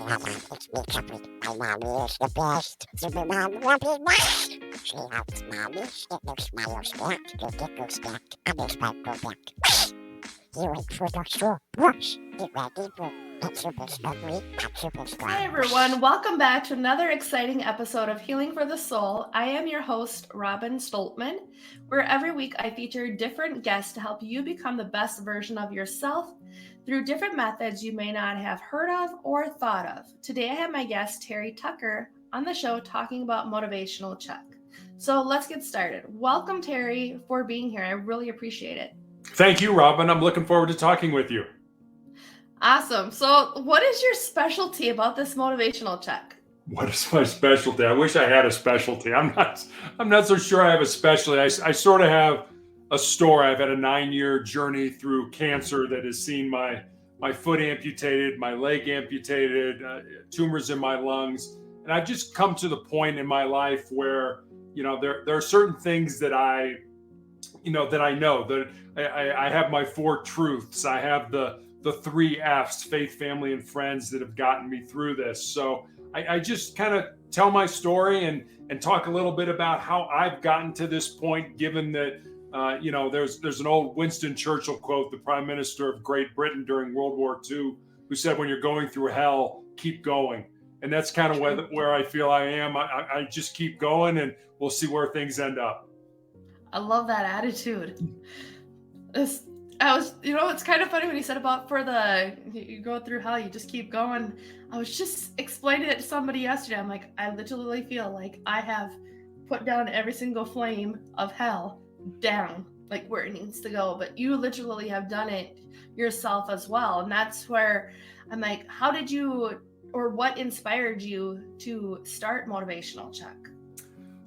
Mama, it's me, Chucky. My mommy is the best. Super mom, love you much. She helps mommy get those smiles back. To get those back. And those back go back. You wait for the straw brush. Get ready for that super snuggly. That super strong. Hi everyone, welcome back to another exciting episode of Healing for the Soul. I am your host, Robin Stoltman, where every week I feature different guests to help you become the best version of yourself through different methods you may not have heard of or thought of. Today I have my guest, Terry Tucker, on the show talking about Motivational Check. So let's get started. Welcome, Terry, for being here. I really appreciate it. Thank you, Robin. I'm looking forward to talking with you. Awesome. So what is your specialty about this Motivational Check? What is my specialty? I wish I had a specialty. I'm not so sure I have a specialty. I sort of have a story. I've had a 9-year journey through cancer that has seen my foot amputated, my leg amputated, tumors in my lungs. And I've just come to the point in my life where, there are certain things that I know that I have my 4 truths. I have the 3 F's, faith, family, and friends, that have gotten me through this. So I just kind of tell my story and talk a little bit about how I've gotten to this point, given that, there's an old Winston Churchill quote, the Prime Minister of Great Britain during World War II, who said, when you're going through hell, keep going. And that's kind of where I feel I am. I just keep going, and we'll see where things end up. I love that attitude. It's kind of funny when you said about you go through hell, you just keep going. I was just explaining it to somebody yesterday. I'm like, I literally feel like I have put down every single flame of hell down, like where it needs to go. But you literally have done it yourself as well. And that's where I'm like, how did you, or what inspired you to start Motivational Check?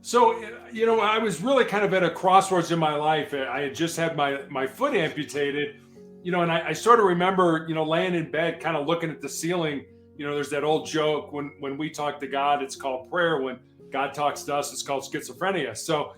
So, I was really kind of at a crossroads in my life. I had just had my foot amputated, and I sort of remember, laying in bed, kind of looking at the ceiling. There's that old joke, when we talk to God, it's called prayer. When God talks to us, it's called schizophrenia. So,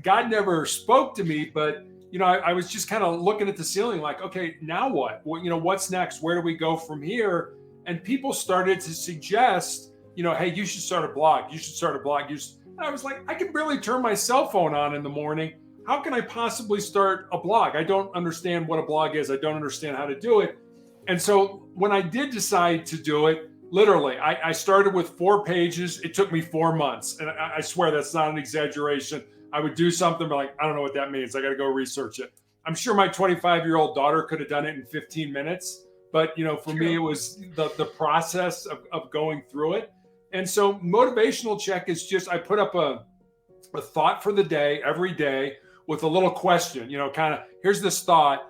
God never spoke to me, but, I was just kind of looking at the ceiling like, okay, now what? What's next? Where do we go from here? And people started to suggest, hey, you should start a blog. You should start a blog. And I was like, I can barely turn my cell phone on in the morning. How can I possibly start a blog? I don't understand what a blog is. I don't understand how to do it. And so when I did decide to do it, literally, I started with 4 pages. It took me 4 months. And I swear that's not an exaggeration. I would do something, but I don't know what that means. I got to go research it. I'm sure my 25-year-old daughter could have done it in 15 minutes. But, for me, it was the process of going through it. And so Motivational Check is just, I put up a thought for the day, every day, with a little question, kind of, here's this thought,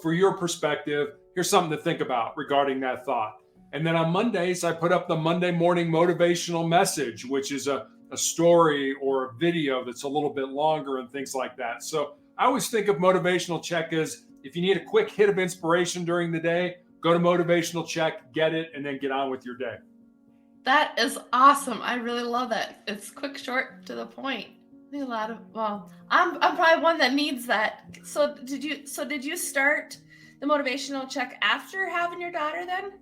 for your perspective, here's something to think about regarding that thought. And then on Mondays, I put up the Monday morning motivational message, which is a story or a video that's a little bit longer and things like that. So I always think of Motivational Check as, if you need a quick hit of inspiration during the day, go to Motivational Check, get it, and then get on with your day. That is awesome. I really love that. It's quick, short, to the point. I think I'm probably one that needs that. So did you start the Motivational Check after having your daughter then?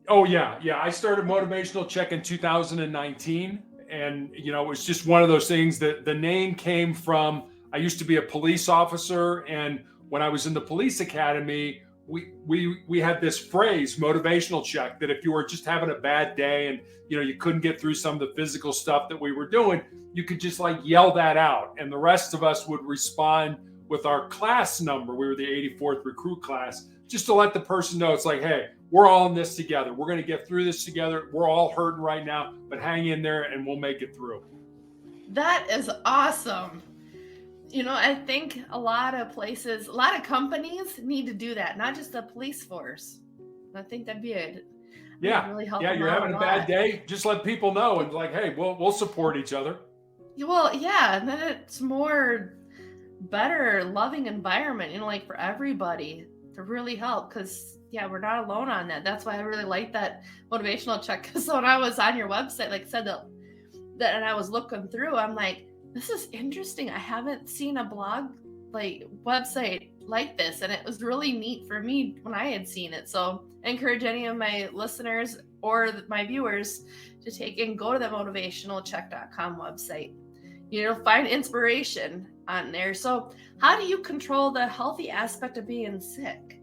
Oh yeah. I started Motivational Check in 2019, and it was just one of those things that the name came from. I used to be a police officer, and when I was in the police academy, we had this phrase, Motivational Check, that if you were just having a bad day and you couldn't get through some of the physical stuff that we were doing, you could just yell that out, and the rest of us would respond with our class number. We were the 84th recruit class, just to let the person know it's like, hey, we're all in this together. We're going to get through this together. We're all hurting right now, but hang in there and we'll make it through. That is awesome. I think a lot of companies need to do that, not just the police force. I think that'd be it. Yeah. Really help. Yeah. You're having a bad day. Just let people know and hey, we'll support each other. Well, yeah. And then it's more better, loving environment, for everybody to really help. Cause we're not alone on that. That's why I really like that Motivational Check. Cause when I was on your website, said that, and I was looking through, I'm like, this is interesting. I haven't seen a blog website like this, and it was really neat for me when I had seen it. So I encourage any of my listeners or my viewers to take and go to the motivationalcheck.com website. Find inspiration on there. So how do you control the healthy aspect of being sick?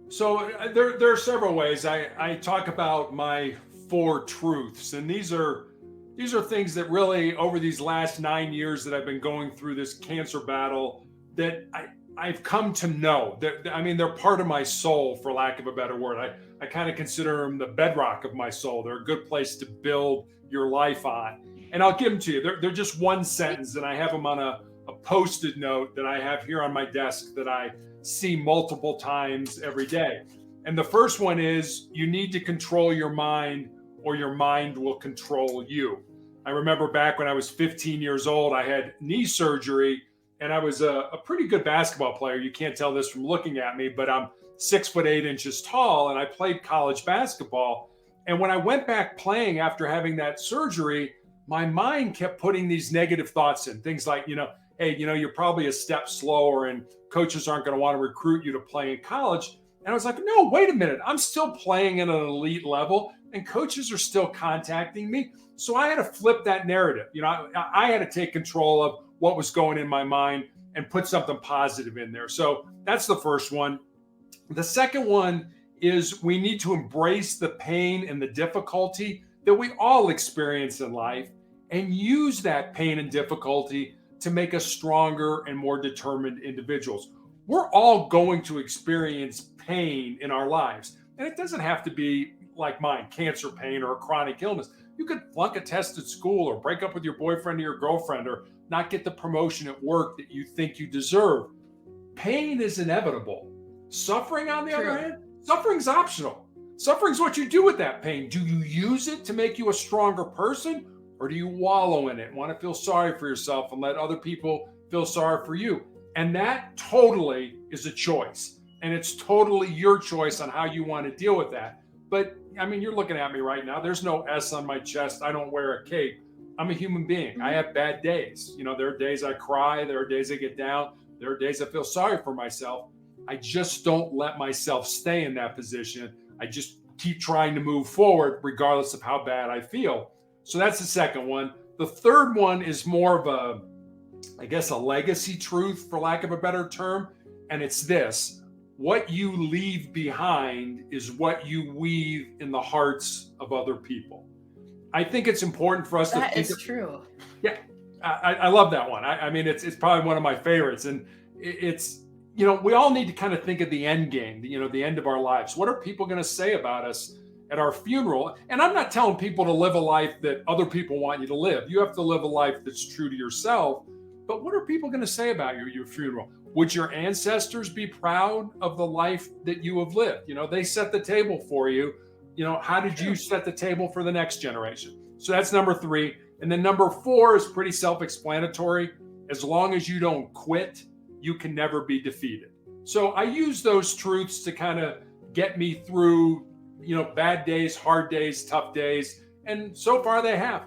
So there are several ways. I talk about my 4 truths, and these are things that really, over these last 9 years that I've been going through this cancer battle, that I've come to know. I mean, they're part of my soul, for lack of a better word. I kind of consider them the bedrock of my soul. They're a good place to build your life on. And I'll give them to you. They're just one sentence, and I have them on a Post-it note that I have here on my desk that I see multiple times every day. And the first one is, you need to control your mind, or your mind will control you. I remember back when I was 15 years old, I had knee surgery, and I was a pretty good basketball player. You can't tell this from looking at me, but I'm 6'8" tall, and I played college basketball. And when I went back playing after having that surgery, my mind kept putting these negative thoughts in. Things like, hey, you're probably a step slower, and coaches aren't going to want to recruit you to play in college. And I was like, no, wait a minute. I'm still playing at an elite level, and coaches are still contacting me. So I had to flip that narrative. I had to take control of what was going in my mind and put something positive in there. So that's the first one. The second one is, we need to embrace the pain and the difficulty that we all experience in life, and use that pain and difficulty to make us stronger and more determined individuals. We're all going to experience pain in our lives. And it doesn't have to be like mine, cancer pain or a chronic illness. You could flunk a test at school, or break up with your boyfriend or your girlfriend, or not get the promotion at work that you think you deserve. Pain is inevitable. Suffering, on the other hand, suffering's optional. Suffering's what you do with that pain. Do you use it to make you a stronger person, or do you wallow in it, want to feel sorry for yourself and let other people feel sorry for you? And that totally is a choice. And it's totally your choice on how you want to deal with that. But I mean, you're looking at me right now. There's no S on my chest. I don't wear a cape. I'm a human being. I have bad days. There are days I cry. There are days I get down. There are days I feel sorry for myself. I just don't let myself stay in that position. I just keep trying to move forward regardless of how bad I feel. So that's the second one. The third one is more of a legacy truth, for lack of a better term. And it's this: what you leave behind is what you weave in the hearts of other people. I think it's important for us to think. That is true. Yeah, I love that one. I mean, it's probably one of my favorites. And it's, we all need to kind of think of the end game, the end of our lives. What are people going to say about us at our funeral? And I'm not telling people to live a life that other people want you to live. You have to live a life that's true to yourself. But what are people going to say about you at your funeral? Would your ancestors be proud of the life that you have lived? They set the table for you. How did you set the table for the next generation? So that's number 3. And then number 4 is pretty self-explanatory. As long as you don't quit, you can never be defeated. So I use those truths to kind of get me through, bad days, hard days, tough days. And so far they have.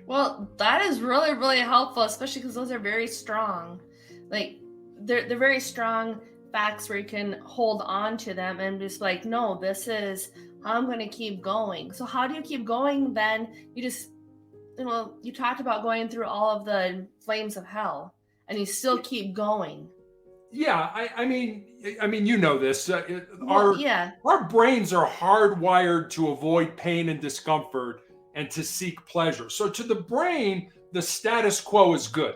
Well, that is really, really helpful, especially because those are very strong. Like, they're very strong facts where you can hold on to them and just like, no, this is how I'm going to keep going. So how do you keep going then? You just, you talked about going through all of the flames of hell, and you still keep going. Yeah, I mean, this. Our brains are hardwired to avoid pain and discomfort and to seek pleasure. So to the brain, the status quo is good.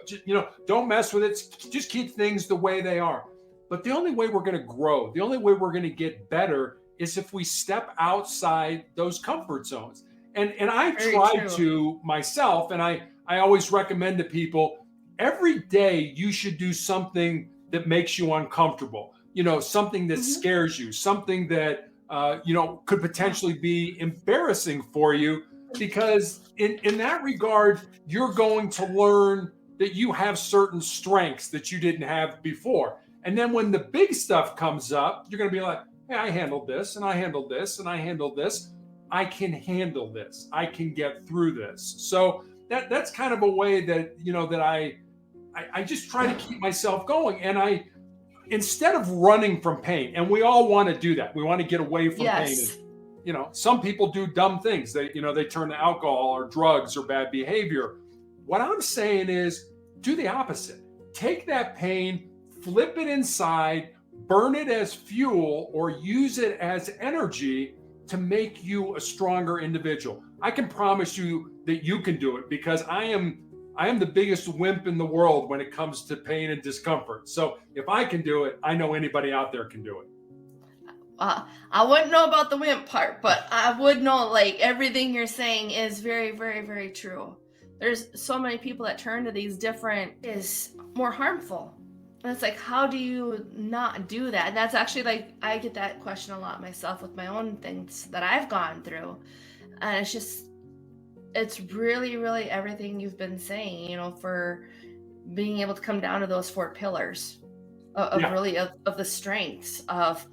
Don't mess with it. Just keep things the way they are. But the only way we're going to grow, the only way we're going to get better, is if we step outside those comfort zones. And I try to myself, and I always recommend to people, every day you should do something that makes you uncomfortable. Something that scares you, something that could potentially be embarrassing for you, because in that regard, you're going to learn that you have certain strengths that you didn't have before. And then when the big stuff comes up, you're going to be like, hey, I handled this, and I handled this, and I handled this. I can handle this. I can get through this. So that's kind of a way that, that I just try to keep myself going. And instead of running from pain, and we all want to do that. We want to get away from pain. Yes. And, some people do dumb things. They turn to alcohol or drugs or bad behavior. What I'm saying is do the opposite. Take that pain, flip it inside, burn it as fuel, or use it as energy to make you a stronger individual. I can promise you that you can do it, because I am the biggest wimp in the world when it comes to pain and discomfort. So if I can do it, I know anybody out there can do it. I wouldn't know about the wimp part, but I would know, like, everything you're saying is very, very, very true. There's so many people that turn to these different is more harmful. And it's like, how do you not do that? And that's actually, like, I get that question a lot myself with my own things that I've gone through. And it's really, really everything you've been saying, for being able to come down to those 4 pillars of the strengths of,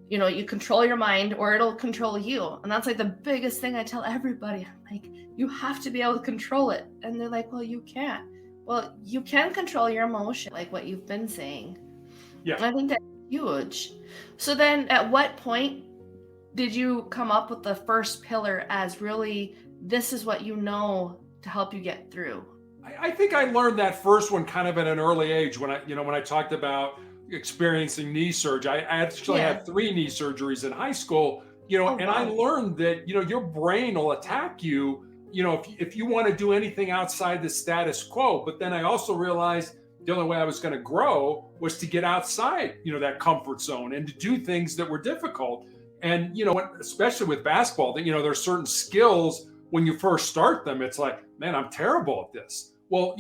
you control your mind or it'll control you. And that's like the biggest thing I tell everybody. I'm like, you have to be able to control it. And they're like, well, you can't. Well, you can control your emotion, like what you've been saying. Yeah. And I think that's huge. So then at what point did you come up with the first pillar as really, this is what to help you get through? I think I learned that first one kind of at an early age when I talked about experiencing knee surgery. I actually had 3 knee surgeries in high school, I learned that, your brain will attack you, if you want to do anything outside the status quo. But then I also realized the only way I was going to grow was to get outside, that comfort zone and to do things that were difficult. And, especially with basketball, that, there's certain skills when you first start them, it's like, man, I'm terrible at this. Well,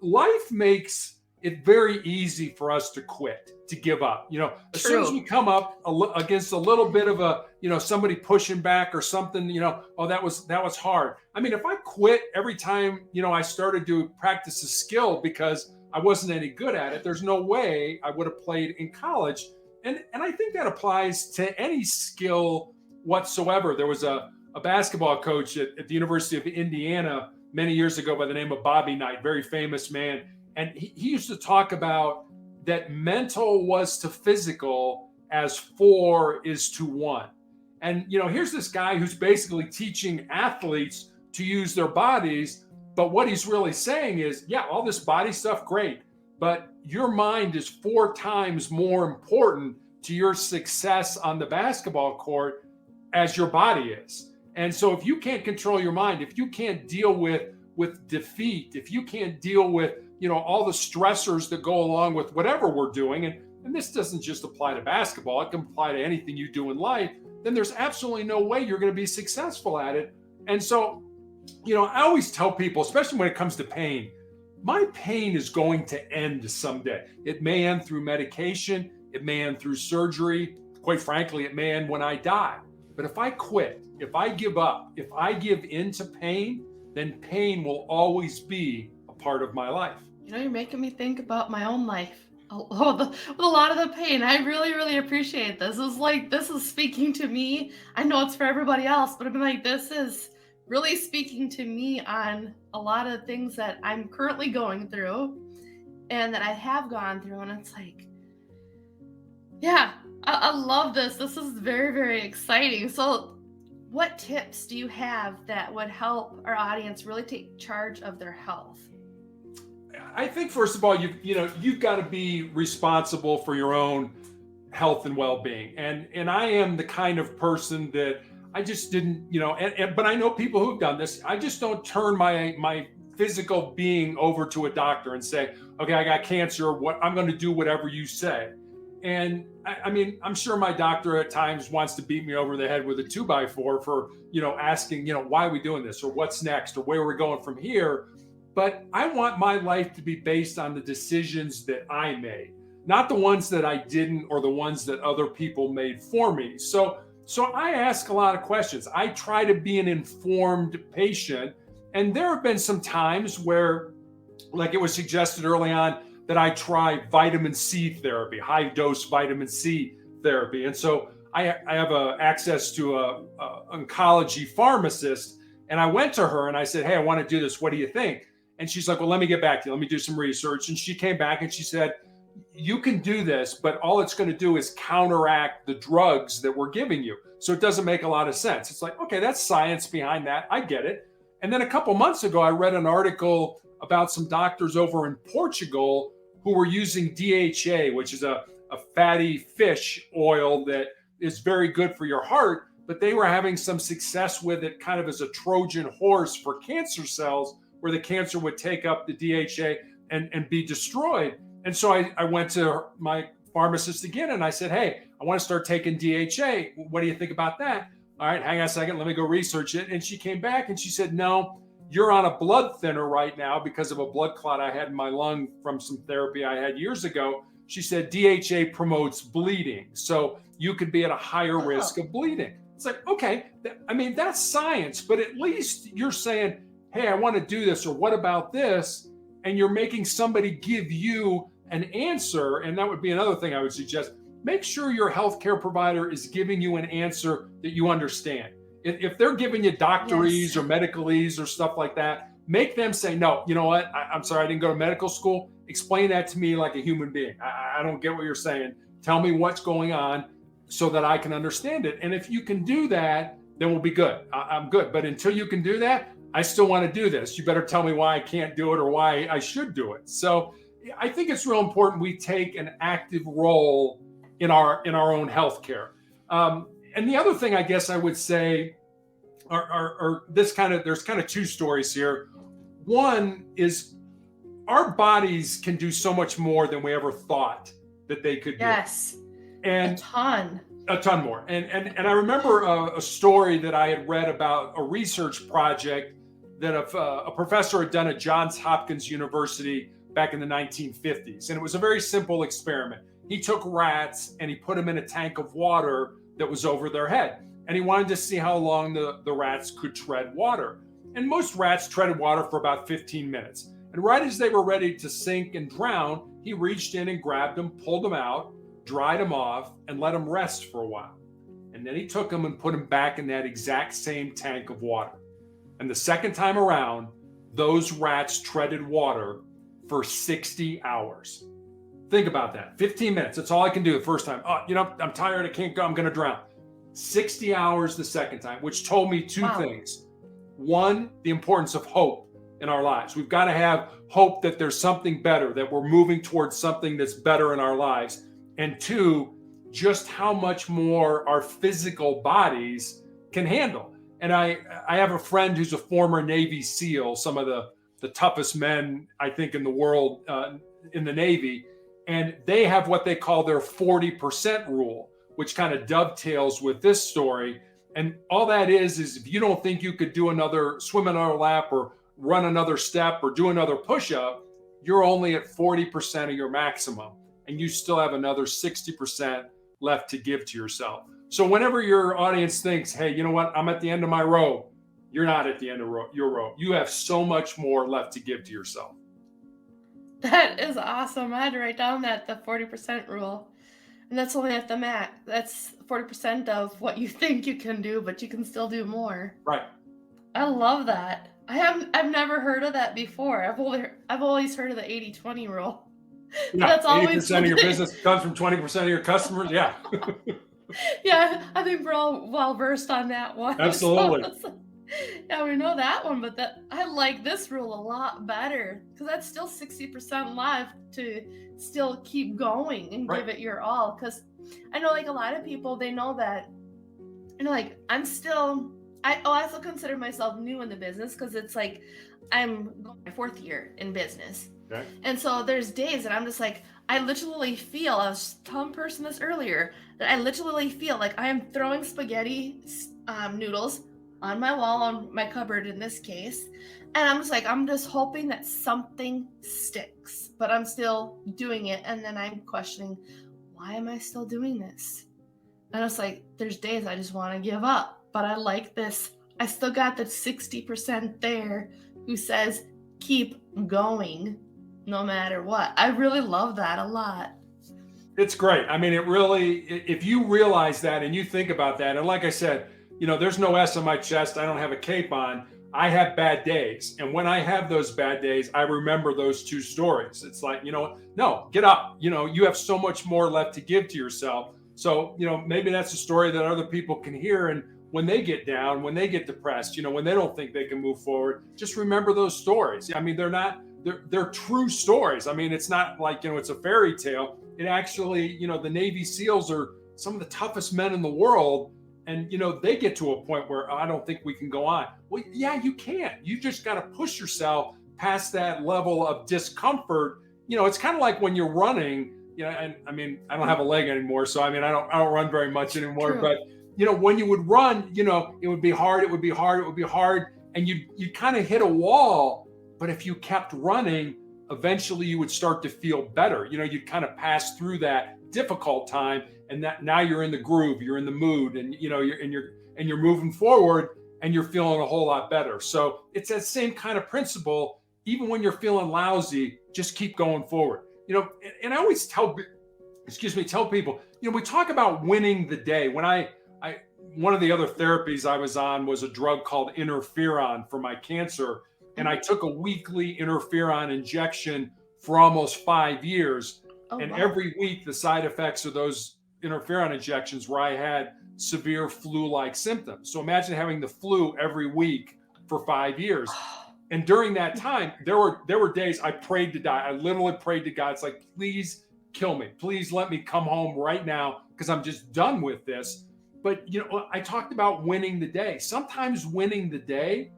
life makes it very easy for us to quit, to give up. As soon as we come up against a little bit of a, somebody pushing back or something, oh, that was hard. I mean, if I quit every time, I started to practice a skill because I wasn't any good at it, there's no way I would have played in college. And I think that applies to any skill whatsoever. There was a basketball coach at the University of Indiana many years ago by the name of Bobby Knight, very famous man. And he used to talk about that mental was to physical as 4 is to 1. And, here's this guy who's basically teaching athletes to use their bodies. But what he's really saying is, yeah, all this body stuff, great. But your mind is 4 times more important to your success on the basketball court as your body is. And so if you can't control your mind, if you can't deal with defeat, if you can't deal with, all the stressors that go along with whatever we're doing, and this doesn't just apply to basketball, it can apply to anything you do in life, then there's absolutely no way you're going to be successful at it. And so, I always tell people, especially when it comes to pain, my pain is going to end someday. It may end through medication, it may end through surgery. Quite frankly, it may end when I die. But if I quit, if I give up, if I give in to pain, then pain will always be a part of my life. You're making me think about my own life. With a lot of the pain. I really, really appreciate this. This is speaking to me. I know it's for everybody else, but I'm like, this is really speaking to me on a lot of things that I'm currently going through and that I have gone through. And it's like, yeah, I love this. This is very, very exciting. So what tips do you have that would help our audience really take charge of their health? I think, first of all, you've got to be responsible for your own health and well-being. And I am the kind of person that I just didn't, but I know people who've done this. I just don't turn my physical being over to a doctor and say, okay, I got cancer. I'm going to do whatever you say. And I mean, I'm sure my doctor at times wants to beat me over the head with a 2x4 for, asking, why are we doing this, or what's next, or where are we going from here? But I want my life to be based on the decisions that I made, not the ones that I didn't or the ones that other people made for me. So I ask a lot of questions. I try to be an informed patient. And there have been some times where, like it was suggested early on, that I try vitamin C therapy, high dose vitamin C therapy. And so I have access to a oncology pharmacist. And I went to her and I said, hey, I want to do this. What do you think? And she's like, well, let me get back to you. Let me do some research. And she came back and she said, you can do this, but all it's going to do is counteract the drugs that we're giving you. So it doesn't make a lot of sense. It's like, okay, that's science behind that. I get it. And then a couple months ago, I read an article about some doctors over in Portugal who were using DHA, which is a fatty fish oil that is very good for your heart, but they were having some success with it kind of as a Trojan horse for cancer cells, where the cancer would take up the DHA and be destroyed. And so I went to my pharmacist again and I said, hey, I want to start taking DHA. What do you think about that? All right, hang on a second. Let me go research it. And she came back and she said, no, you're on a blood thinner right now because of a blood clot I had in my lung from some therapy I had years ago. She said DHA promotes bleeding. So you could be at a higher risk of bleeding. It's like, okay, I mean, that's science, but at least you're saying, hey, I want to do this, or what about this? And you're making somebody give you an answer. And that would be another thing I would suggest. Make sure your healthcare provider is giving you an answer that you understand. If they're giving you doctorese or medicalese or stuff like that, make them say, no, you know what? I'm sorry, I didn't go to medical school. Explain that to me like a human being. I don't get what you're saying. Tell me what's going on so that I can understand it. And if you can do that, then we'll be good. I'm good. But until you can do that, I still want to do this. You better tell me why I can't do it or why I should do it. So I think it's real important we take an active role in our own healthcare. And the other thing I guess I would say are there's kind of two stories here. One is our bodies can do so much more than we ever thought that they could do. Yes. And a ton more. And I remember a story that I had read about a research project that a professor had done at Johns Hopkins University back in the 1950s. And it was a very simple experiment. He took rats and he put them in a tank of water that was over their head. And he wanted to see how long the rats could tread water. And most rats treaded water for about 15 minutes. And right as they were ready to sink and drown, he reached in and grabbed them, pulled them out, dried them off, and let them rest for a while. And then he took them and put them back in that exact same tank of water. And the second time around, those rats treaded water for 60 hours. Think about that. 15 minutes. That's all I can do the first time. Oh, I'm tired. I can't go. I'm going to drown. 60 hours the second time, which told me two things. One, the importance of hope in our lives. We've got to have hope that there's something better, that we're moving towards something that's better in our lives. And two, just how much more our physical bodies can handle. And I have a friend who's a former Navy SEAL, some of the toughest men, I think, in the world in the Navy. And they have what they call their 40% rule, which kind of dovetails with this story. And all that is if you don't think you could swim another lap or run another step or do another push-up, you're only at 40% of your maximum. And you still have another 60% left to give to yourself. So whenever your audience thinks, hey, you know what, I'm at the end of my rope, you're not at the end of your rope. You have so much more left to give to yourself. That is awesome. I had to write down the 40% rule. And that's only at the max. That's 40% of what you think you can do, but you can still do more. Right. I love that. I've never heard of that before. I've always heard of the 80-20 rule. Yeah, that's 80% of your business comes from 20% of your customers. Yeah. Yeah, I think we're all well versed on that one. Absolutely. So, yeah, we know that one, but I like this rule a lot better because that's still 60% left to still keep going and give it your all. Because I know, like, a lot of people, they know that, like, I still consider myself new in the business because it's like I'm going my 4th year in business. Okay. And so there's days that I'm just like, I literally feel, I was telling a person this earlier, that I literally feel like I am throwing spaghetti noodles on my wall, on my cupboard in this case. And I'm just hoping that something sticks, but I'm still doing it. And then I'm questioning, why am I still doing this? And it's like, there's days I just want to give up, but I like this. I still got the 60% there who says, keep going no matter what. I really love that a lot. It's great. I mean, it really, if you realize that and you think about that, and like I said, there's no S on my chest. I don't have a cape on. I have bad days. And when I have those bad days, I remember those two stories. It's like, no, get up. You have so much more left to give to yourself. So, maybe that's a story that other people can hear. And when they get down, when they get depressed, when they don't think they can move forward, just remember those stories. I mean, they're true stories. I mean, it's not like, it's a fairy tale. It actually, the Navy SEALs are some of the toughest men in the world. And, they get to a point where I don't think we can go on. Well, yeah, you can. You just got to push yourself past that level of discomfort. It's kind of like when you're running, and I mean, I don't have a leg anymore. So, I mean, I don't run very much anymore. True. But, when you would run, it would be hard. It would be hard. And you'd kind of hit a wall. But if you kept running, eventually you would start to feel better. You'd kind of pass through that difficult time, and that now you're in the groove, you're in the mood, and you're moving forward, and you're feeling a whole lot better. So it's that same kind of principle. Even when you're feeling lousy, just keep going forward. And I always tell people, we talk about winning the day. When one of the other therapies I was on was a drug called interferon for my cancer. And I took a weekly interferon injection for almost 5 years. Oh, and wow. Every week, the side effects of those interferon injections where I had severe flu-like symptoms. So imagine having the flu every week for 5 years. And during that time, there were days I prayed to die. I literally prayed to God. It's like, please kill me. Please let me come home right now because I'm just done with this. But, I talked about winning the day. Sometimes winning the day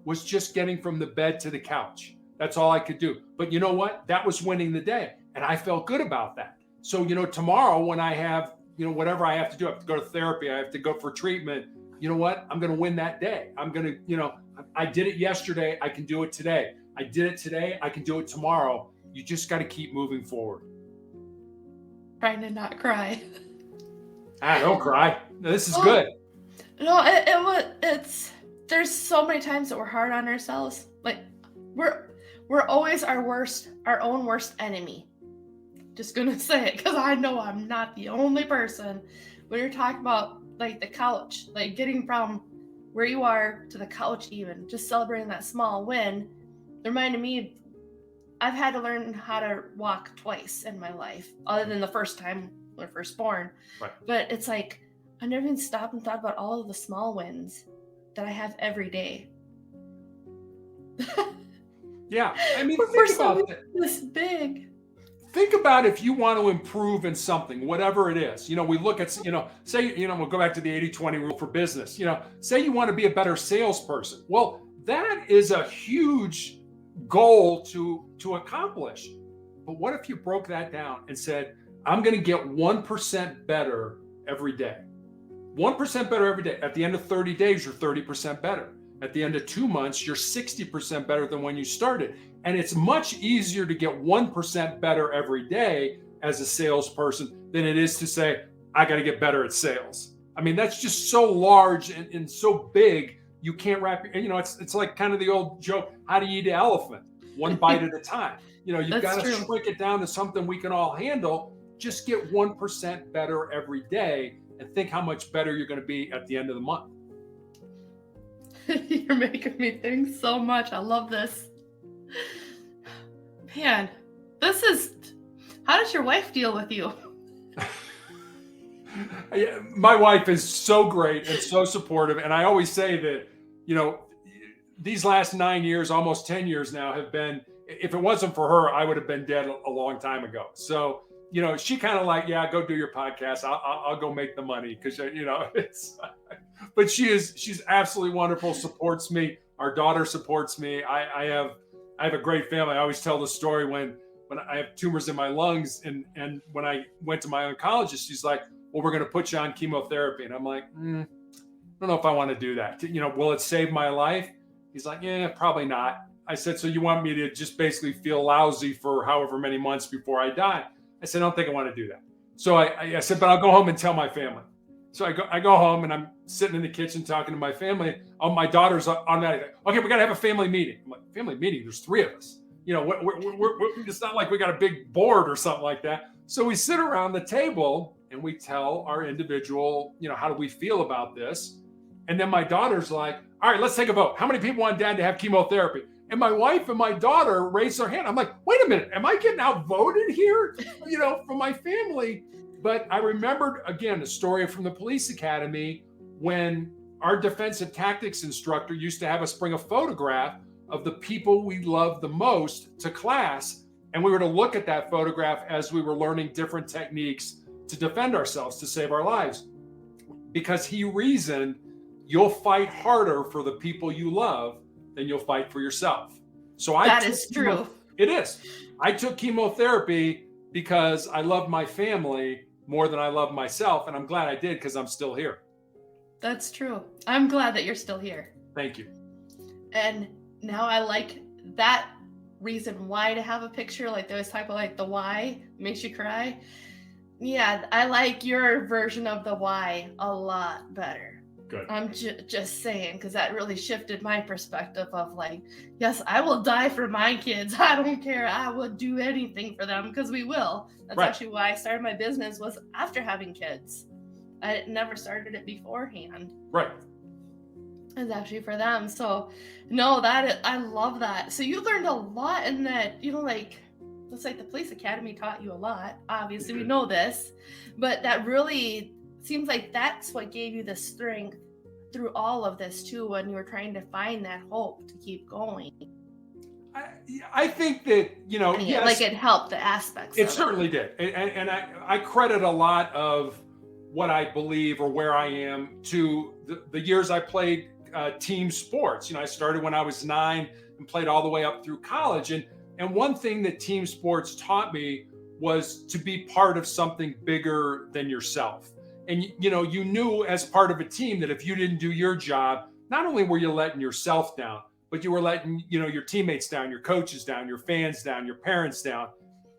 was just getting from the bed to the couch. That's all I could do. But you know what? That was winning the day. And I felt good about that. So, tomorrow when I have, whatever I have to do, I have to go to therapy, I have to go for treatment. You know what? I'm going to win that day. I'm going to, I did it yesterday. I can do it today. I did it today. I can do it tomorrow. You just got to keep moving forward. Trying to not cry. Don't cry. This is good. No, it's, there's so many times that we're hard on ourselves. Like we're always our own worst enemy. Just gonna say it because I know I'm not the only person. When you're talking about like the couch, like getting from where you are to the couch, even just celebrating that small win, reminded me I've had to learn how to walk twice in my life, other than the first time when I was first born. Right. But it's like I never even stopped and thought about all of the small wins that I have every day. Yeah, I mean, think about this big. Think about if you want to improve in something, whatever it is. We look at, say, we'll go back to the 80-20 rule for business. Say you want to be a better salesperson. Well, that is a huge goal to accomplish. But what if you broke that down and said, I'm going to get 1% better every day? 1% better every day. At the end of 30 days, you're 30% better. At the end of 2 months, you're 60% better than when you started. And it's much easier to get 1% better every day as a salesperson than it is to say, I got to get better at sales. I mean, that's just so large and so big, you can't wrap your, it's like kind of the old joke, how do you eat an elephant? One bite at a time. You've got to shrink it down to something we can all handle. Just get 1% better every day and think how much better you're going to be at the end of the month. You're making me think so much. I love this. Man, how does your wife deal with you? My wife is so great and so supportive. And I always say that, these last 9 years, almost 10 years now have been, if it wasn't for her, I would have been dead a long time ago. So, she kind of like, yeah, go do your podcast. I'll go make the money because, it's, but she's absolutely wonderful, supports me. Our daughter supports me. I have a great family. I always tell the story when I have tumors in my lungs and when I went to my oncologist, she's like, well, we're going to put you on chemotherapy. And I'm like, I don't know if I want to do that. Will it save my life? He's like, yeah, probably not. I said, so you want me to just basically feel lousy for however many months before I die? I said, I don't think I want to do that. So I said, but I'll go home and tell my family. So I go home and I'm sitting in the kitchen talking to my family. Oh, my daughter's automatically, okay, we got to have a family meeting. I'm like, family meeting? There's 3 of us. It's not like we got a big board or something like that. So we sit around the table and we tell our individual, how do we feel about this? And then my daughter's like, all right, let's take a vote. How many people want dad to have chemotherapy? And my wife and my daughter raised their hand. I'm like, wait a minute, am I getting outvoted here? From my family. But I remembered, again, a story from the police academy when our defensive tactics instructor used to have us bring a photograph of the people we loved the most to class. And we were to look at that photograph as we were learning different techniques to defend ourselves, to save our lives. Because he reasoned, you'll fight harder for the people you love than you'll fight for yourself. So that is true. It is. I took chemotherapy because I love my family more than I love myself. And I'm glad I did, because I'm still here. That's true. I'm glad that you're still here. Thank you. And now I like that reason why to have a picture. Like those type of like the why makes you cry. Yeah, I like your version of the why a lot better. Good. I'm just saying, because that really shifted my perspective of like, yes, I will die for my kids. I don't care. I would do anything for them, because we will. That's Right. actually why I started my business, was after having kids. I never started it beforehand. Right. It's actually for them. So no, I love that. So you learned a lot in that, like, it's like the police academy taught you a lot. Obviously, we know this, but that really seems like that's what gave you the strength through all of this too, when you were trying to find that hope to keep going. I think that, yes, like it helped the aspects. It certainly did. And I credit a lot of what I believe or where I am to the years I played team sports. I started when I was 9 and played all the way up through college. And one thing that team sports taught me was to be part of something bigger than yourself. And, you knew as part of a team that if you didn't do your job, not only were you letting yourself down, but you were letting, your teammates down, your coaches down, your fans down, your parents down.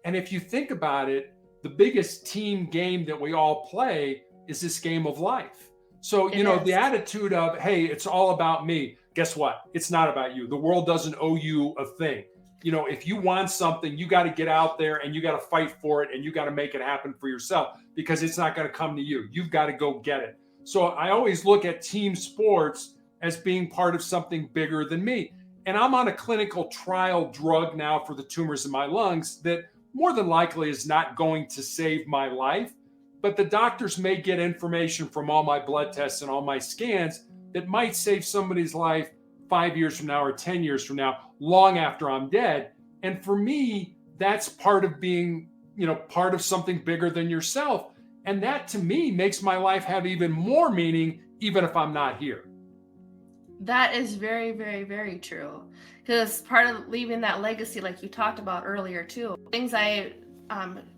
And if you think about it, the biggest team game that we all play is this game of life. So, the attitude of, hey, it's all about me. Guess what? It's not about you. The world doesn't owe you a thing. If you want something, you got to get out there and you got to fight for it, and you got to make it happen for yourself, because it's not going to come to you. You've got to go get it. So I always look at team sports as being part of something bigger than me. And I'm on a clinical trial drug now for the tumors in my lungs that more than likely is not going to save my life. But the doctors may get information from all my blood tests and all my scans that might save somebody's life 5 years from now or 10 years from now, long after I'm dead. And for me, that's part of being, part of something bigger than yourself. And that to me makes my life have even more meaning, even if I'm not here. That is very, very, very true. Because part of leaving that legacy, like you talked about earlier too, things I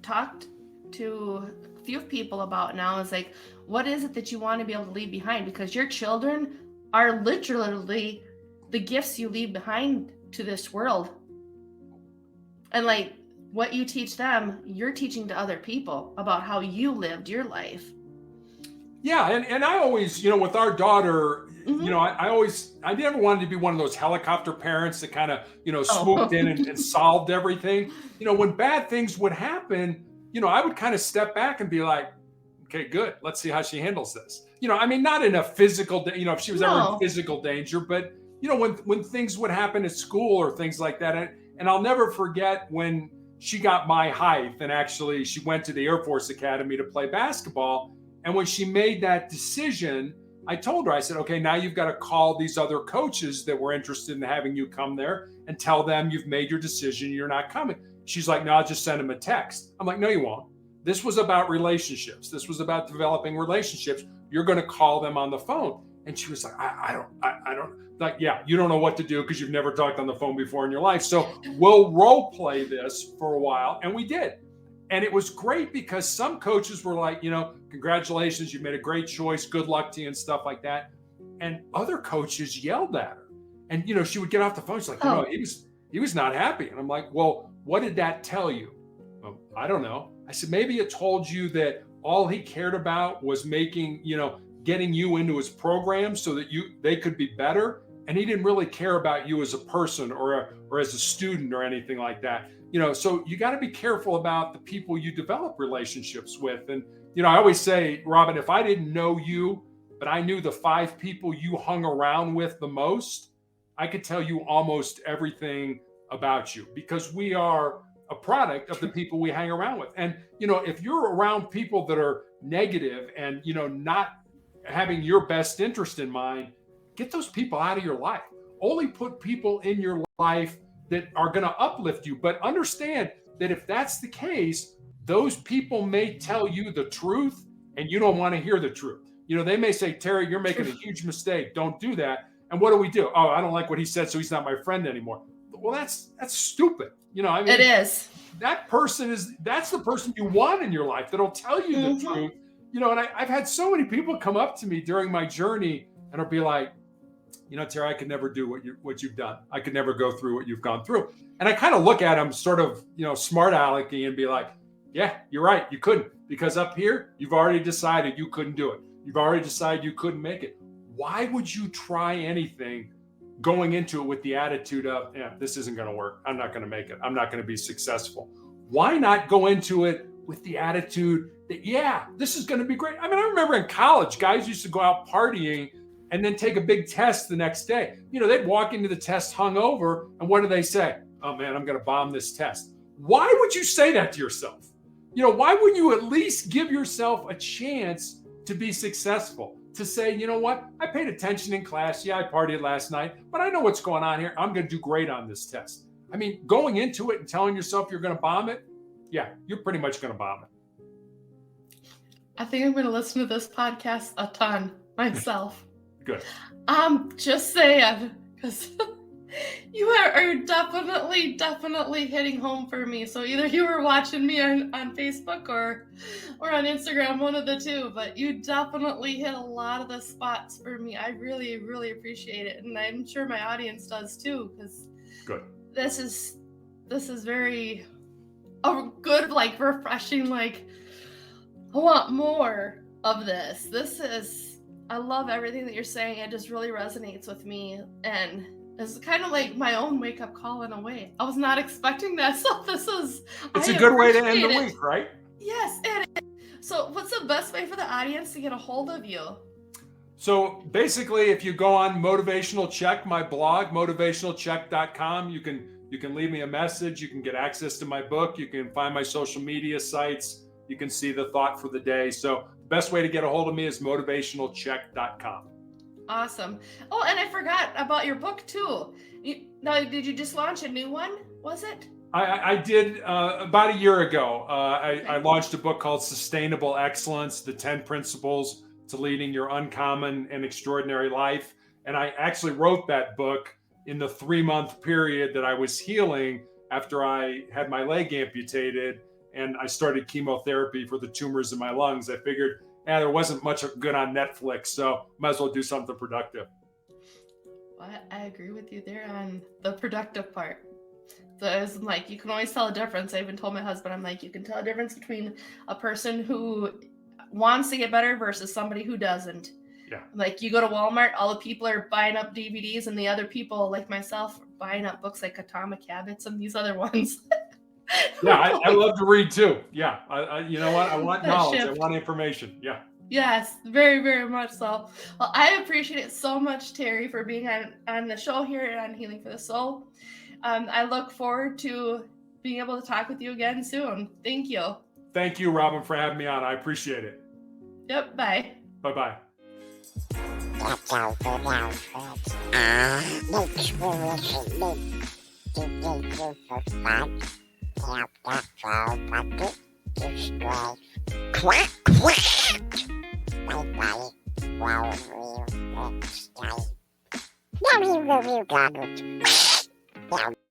talked to a few people about now is like, what is it that you want to be able to leave behind? Because your children are literally the gifts you leave behind to this world. And like what you teach them, you're teaching to other people about how you lived your life. Yeah. And I always, with our daughter, I never wanted to be one of those helicopter parents that kind of, swooped in and solved everything. When bad things would happen, I would kind of step back and be like, okay, good. Let's see how she handles this. Not in a physical, if she was ever in physical danger, but when things would happen at school or things like that. And I'll never forget when she got my height, and actually she went to the Air Force Academy to play basketball. And when she made that decision, I told her, I said, okay, now you've got to call these other coaches that were interested in having you come there and tell them you've made your decision, you're not coming. She's like, no, I'll just send them a text. I'm like, no, you won't. This was about relationships. This was about developing relationships. You're going to call them on the phone. And she was like, I don't, like, yeah, you don't know what to do because you've never talked on the phone before in your life. So we'll role play this for a while. And we did. And it was great because some coaches were like, congratulations, you made a great choice. Good luck to you and stuff like that. And other coaches yelled at her. And, she would get off the phone. She's like, he was not happy. And I'm like, well, what did that tell you? Well, I don't know. I said, maybe it told you that all he cared about was making, getting you into his program so that they could be better. And he didn't really care about you as a person or as a student or anything like that. So you got to be careful about the people you develop relationships with. And, I always say, Robin, if I didn't know you, but I knew the 5 people you hung around with the most, I could tell you almost everything about you, because we are a product of the people we hang around with. And, if you're around people that are negative and, not having your best interest in mind, get those people out of your life. Only put people in your life that are going to uplift you. But understand that if that's the case, those people may tell you the truth and you don't want to hear the truth. They may say, Terry, you're making a huge mistake. Don't do that. And what do? Oh, I don't like what he said, so he's not my friend anymore. Well, that's stupid. It is. That's the person you want in your life that'll tell you the truth. And I've had so many people come up to me during my journey and will be like, Terry, I could never do what you've done. I could never go through what you've gone through. And I kind of look at them sort of, smart alecky and be like, yeah, you're right. You couldn't, because up here, you've already decided you couldn't do it. You've already decided you couldn't make it. Why would you try anything going into it with the attitude of, this isn't going to work. I'm not going to make it. I'm not going to be successful. Why not go into it with the attitude that, this is going to be great? I mean, I remember in college, guys used to go out partying and then take a big test the next day. They'd walk into the test hungover, and what do they say? Oh man, I'm going to bomb this test. Why would you say that to yourself? Why wouldn't you at least give yourself a chance to be successful? To say, you know what? I paid attention in class. Yeah, I partied last night, but I know what's going on here. I'm going to do great on this test. I mean, going into it and telling yourself you're going to bomb it, you're pretty much going to bomb it. I think I'm going to listen to this podcast a ton myself. Good. Just saying, because you are definitely hitting home for me. So either you were watching me on Facebook or on Instagram, one of the two, but you definitely hit a lot of the spots for me. I really, really appreciate it. And I'm sure my audience does too, because good. This is very good, refreshing, I want more of this. I love everything that you're saying. It just really resonates with me. And it's kind of like my own wake-up call in a way. I was not expecting that, so it's a good way to end the week, right? Yes, it is. So what's the best way for the audience to get a hold of you? So basically, if you go on Motivational Check, my blog, motivationalcheck.com, you can leave me a message. You can get access to my book. You can find my social media sites. You can see the thought for the day. So the best way to get a hold of me is motivationalcheck.com. Awesome. Oh, and I forgot about your book too. Did you just launch a new one? Was it? I did about a year ago. I launched a book called Sustainable Excellence, the 10 Principles to Leading Your Uncommon and Extraordinary Life. And I actually wrote that book in the 3-month period that I was healing after I had my leg amputated and I started chemotherapy for the tumors in my lungs. I figured, there wasn't much good on Netflix, so might as well do something productive. Well, I agree with you there on the productive part. So it's like, you can always tell a difference. I even told my husband, I'm like, you can tell a difference between a person who wants to get better versus somebody who doesn't. Yeah. Like, you go to Walmart, all the people are buying up DVDs, and the other people, like myself, are buying up books like Atomic Habits and these other ones. Yeah, I love to read too. Yeah, I you know what? I want knowledge. I want information. Yeah. Yes, very, very much so. Well, I appreciate it so much, Terry, for being on the show here on Healing for the Soul. I look forward to being able to talk with you again soon. Thank you. Thank you, Robin, for having me on. I appreciate it. Yep, bye. Bye-bye. That's all for now, folks. Thanks for listening. Thank you for fun. Tap that follow button. Subscribe. Quack, quack. Bye-bye. Well, next time. Now you got it.